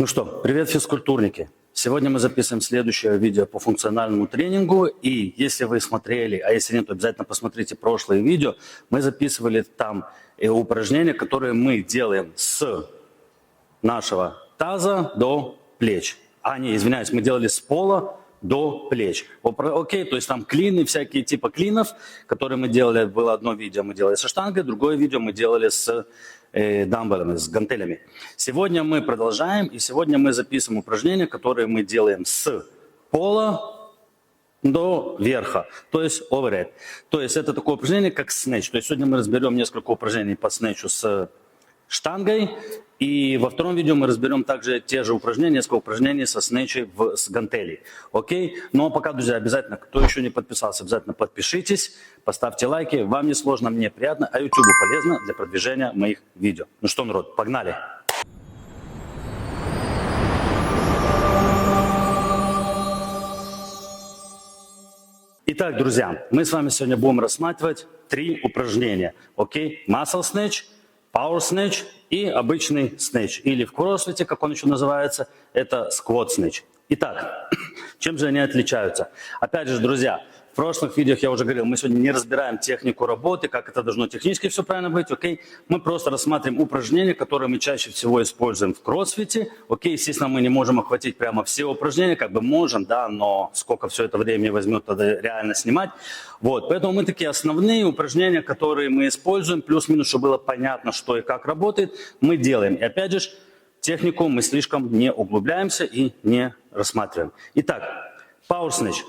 Ну что, привет, физкультурники! Сегодня мы записываем следующее видео по функциональному тренингу. И если вы смотрели, а если нет, то обязательно посмотрите прошлые видео. Мы записывали там упражнения, которые мы делаем с нашего таза до плеч. Извиняюсь, мы делали с пола до плеч. Окей, то есть там клины, всякие типа клинов, которые мы делали. Было одно видео, мы делали со штангой, другое видео мы делали с дамбелами, с гантелями. Сегодня мы продолжаем, и сегодня мы записываем упражнения, которые мы делаем с пола до верха, то есть overhead. То есть это такое упражнение, как снэч. То есть сегодня мы разберем несколько упражнений по снэчу с штангой, и во втором видео мы разберем также те же упражнения, несколько упражнений со снэчей с гантелей. Окей? Но пока, друзья, обязательно, кто еще не подписался, обязательно подпишитесь, поставьте лайки. Вам не сложно, мне приятно, а YouTube полезно для продвижения моих видео. Ну что, народ, погнали! Итак, друзья, мы с вами сегодня будем рассматривать 3 упражнения. Окей? Muscle snatch, Power snatch и обычный snatch. Или в кроссфите, как он еще называется, это squat snatch. Итак, чем же они отличаются? Опять же, друзья, в прошлых видео я уже говорил, мы сегодня не разбираем технику работы, как это должно технически все правильно быть, окей? Мы просто рассматриваем упражнения, которые мы чаще всего используем в кроссфите, окей? Естественно, мы не можем охватить прямо все упражнения, как бы можем, да, но сколько все это времени возьмет тогда реально снимать. Вот, поэтому мы такие основные упражнения, которые мы используем, плюс-минус, чтобы было понятно, что и как работает, мы делаем. И опять же, технику мы слишком не углубляемся и не рассматриваем. Итак, Power snatch.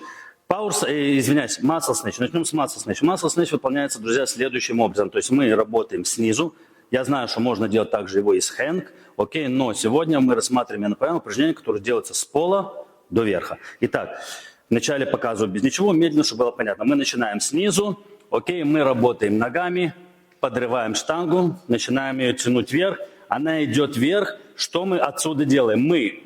Muscle snatch. Начнем с muscle snatch. Muscle snatch выполняется, друзья, следующим образом. То есть мы работаем снизу. Я знаю, что можно делать также его и с хэнг, окей, но сегодня мы рассматриваем, я напоминаю, упражнения, которые делаются с пола до верха. Итак, вначале показываю без ничего, медленно, чтобы было понятно. Мы начинаем снизу, окей, мы работаем ногами, подрываем штангу, начинаем ее тянуть вверх. Она идет вверх. Что мы отсюда делаем? Мы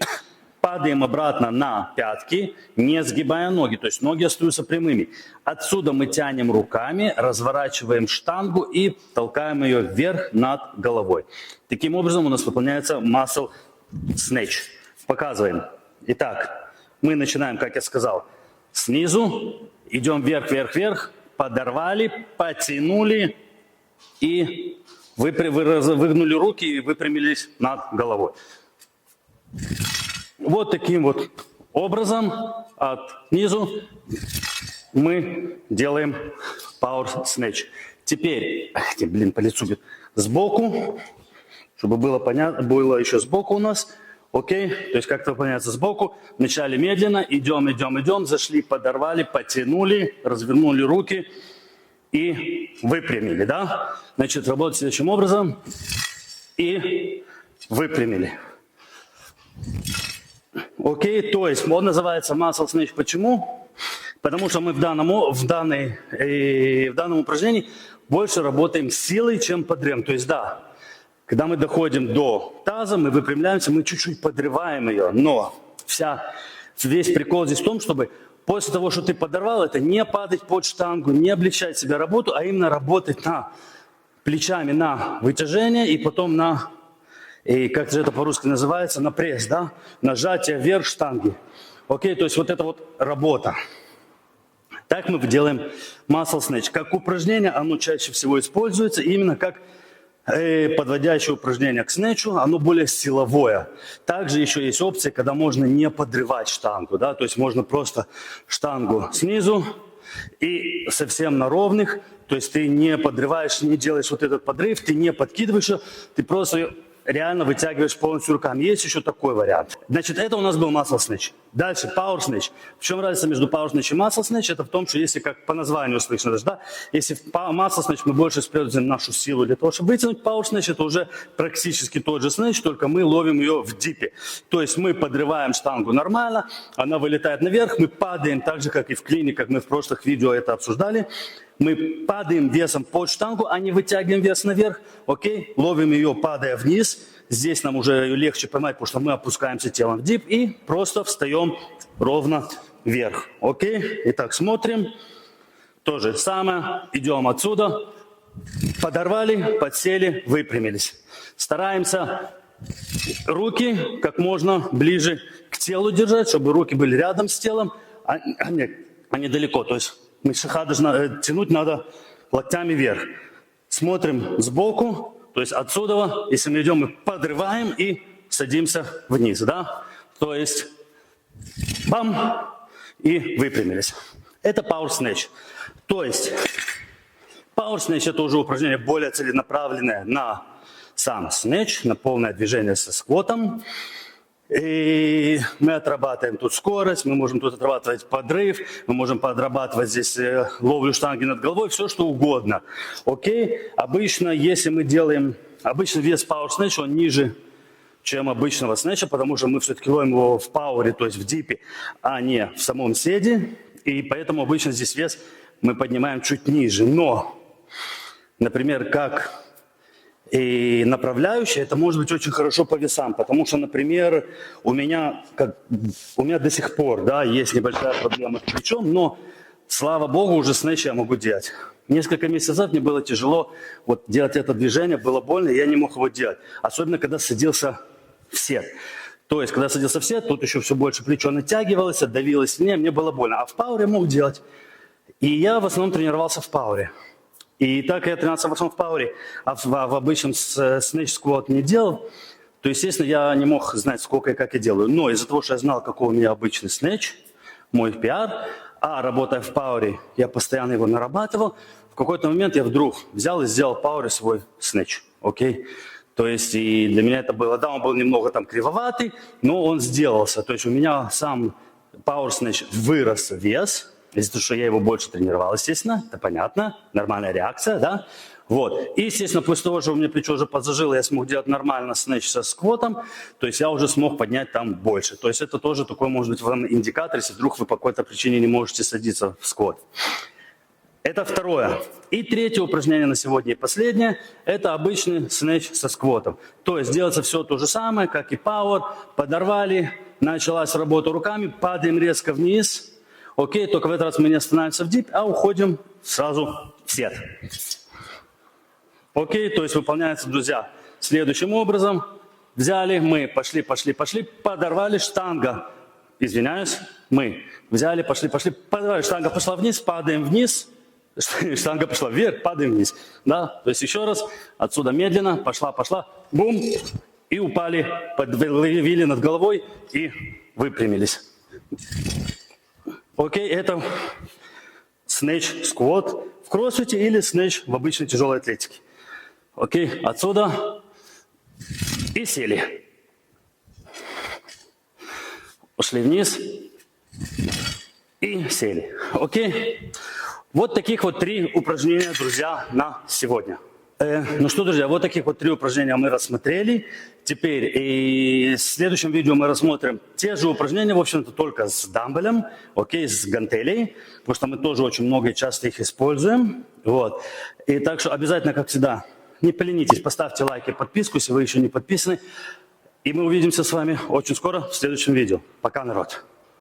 падаем обратно на пятки, не сгибая ноги, то есть ноги остаются прямыми. Отсюда мы тянем руками, разворачиваем штангу и толкаем ее вверх над головой. Таким образом у нас выполняется muscle snatch. Показываем. Итак, мы начинаем, как я сказал, снизу, идем вверх, вверх, вверх, подорвали, потянули и выгнули руки и выпрямились над головой. Вот таким вот образом от низу мы делаем Power snatch. Теперь, по лицу бьет, сбоку, чтобы было понятно, было еще сбоку у нас, окей, то есть как-то выполняется сбоку. Вначале медленно, идем, зашли, подорвали, потянули, развернули руки и выпрямили, да? Значит, работать следующим образом и выпрямили. Окей, то есть он называется muscle snatch. Почему? Потому что мы в данном упражнении больше работаем силой, чем подрывом. То есть да, когда мы доходим до таза, мы выпрямляемся, мы чуть-чуть подрываем ее. Но весь прикол здесь в том, чтобы после того, что ты подорвал, это не падать под штангу, не облегчать себе работу, а именно работать плечами на вытяжение и потом и как же это по-русски называется, на пресс, да? Нажатие вверх штанги. Окей, то есть вот это вот работа. Так мы делаем muscle snatch. Как упражнение оно чаще всего используется именно как подводящее упражнение к снэчу, оно более силовое. Также еще есть опция, когда можно не подрывать штангу, да? То есть можно просто штангу снизу и совсем на ровных, то есть ты не подрываешь, не делаешь вот этот подрыв, ты не подкидываешь ее, ты просто ее реально вытягиваешь полностью руками. Есть еще такой вариант. Значит, это у нас был muscle snatch. Дальше power snatch. В чем разница между power snatch и muscle snatch? Это в том, что если, как по названию слышно даже, да, если в muscle snatch мы больше используем нашу силу для того, чтобы вытянуть, power snatch это уже практически тот же snatch, только мы ловим ее в дипе. То есть мы подрываем штангу нормально, она вылетает наверх, мы падаем так же, как и в клине, как мы в прошлых видео это обсуждали. Мы падаем весом под штангу, а не вытягиваем вес наверх, окей? Ловим ее, падая вниз. Здесь нам уже легче поймать, потому что мы опускаемся телом в дип и просто встаем ровно вверх, окей? Итак, смотрим. То же самое. Идем отсюда. Подорвали, подсели, выпрямились. Стараемся руки как можно ближе к телу держать, чтобы руки были рядом с телом, а не далеко. То есть мышиха должна тянуть надо локтями вверх. Смотрим сбоку, то есть отсюда, если мы идем, мы подрываем и садимся вниз, да? То есть бам, и выпрямились. Это Power Snatch. То есть Power Snatch это уже упражнение более целенаправленное на сам снэч, на полное движение со сквотом. И мы отрабатываем тут скорость, мы можем тут отрабатывать подрыв, мы можем подрабатывать здесь ловлю штанги над головой, все что угодно. Окей? Обычно, если мы делаем, обычно вес Power Snatch, он ниже, чем обычного снэча, потому что мы все-таки ловим его в пауэре, то есть в дипе, а не в самом седе. И поэтому обычно здесь вес мы поднимаем чуть ниже. Но, например, как и направляющая, это может быть очень хорошо по весам, потому что, например, у меня до сих пор, да, есть небольшая проблема с плечом, но, слава богу, уже снэч я могу делать. Несколько месяцев назад мне было тяжело вот делать это движение, было больно, и я не мог его делать. Особенно, когда садился в сет. То есть, когда садился в сет, тут еще все больше плечо натягивалось, давилось сильнее, мне было больно. А в пауэре мог делать. И я в основном тренировался в пауэре. И так я тренировался в основном в пауэре, а в обычном снэч-сквот не делал, то, естественно, я не мог знать, сколько и как я делаю. Но из-за того, что я знал, какой у меня обычный снэч, мой пиар, а работая в пауэре, я постоянно его нарабатывал, в какой-то момент я вдруг взял и сделал в пауэре свой снэч. Окей? То есть и для меня это было, да, он был немного там кривоватый, но он сделался. То есть у меня сам Power Snatch вырос вес, из-за того, что я его больше тренировал, естественно, это понятно, нормальная реакция, да. Вот. И, естественно, после того, что у меня плечо уже подзажило, я смог делать нормально снэч со сквотом, то есть я уже смог поднять там больше. То есть это тоже такой, может быть, вам индикатор, если вдруг вы по какой-то причине не можете садиться в сквот. Это второе. И третье упражнение на сегодня и последнее, это обычный снэч со сквотом. То есть делается все то же самое, как и пауэр, подорвали, началась работа руками, падаем резко вниз. Окей, только в этот раз мы не останавливаемся в дип, а уходим сразу в сет. Окей, то есть выполняется, друзья, следующим образом. Взяли, мы пошли, подорвали, штанга, извиняюсь, мы взяли, пошли, подорвали, штанга пошла вниз, падаем вниз, штанга пошла вверх, падаем вниз. Да? То есть еще раз, отсюда медленно, пошла, бум, и упали, подвели над головой и выпрямились. Окей, это снэч-сквот в кроссфите или снэч в обычной тяжелой атлетике. Окей, отсюда и сели. Пошли вниз и сели. Окей. Вот таких вот 3 упражнения, друзья, на сегодня. Ну что, друзья, вот таких вот 3 упражнения мы рассмотрели. Теперь и в следующем видео мы рассмотрим те же упражнения, в общем-то, только с дамбелем, окей, с гантелей, потому что мы тоже очень много и часто их используем. Вот. И так что обязательно, как всегда, не поленитесь, поставьте лайк и подписку, если вы еще не подписаны. И мы увидимся с вами очень скоро в следующем видео. Пока, народ.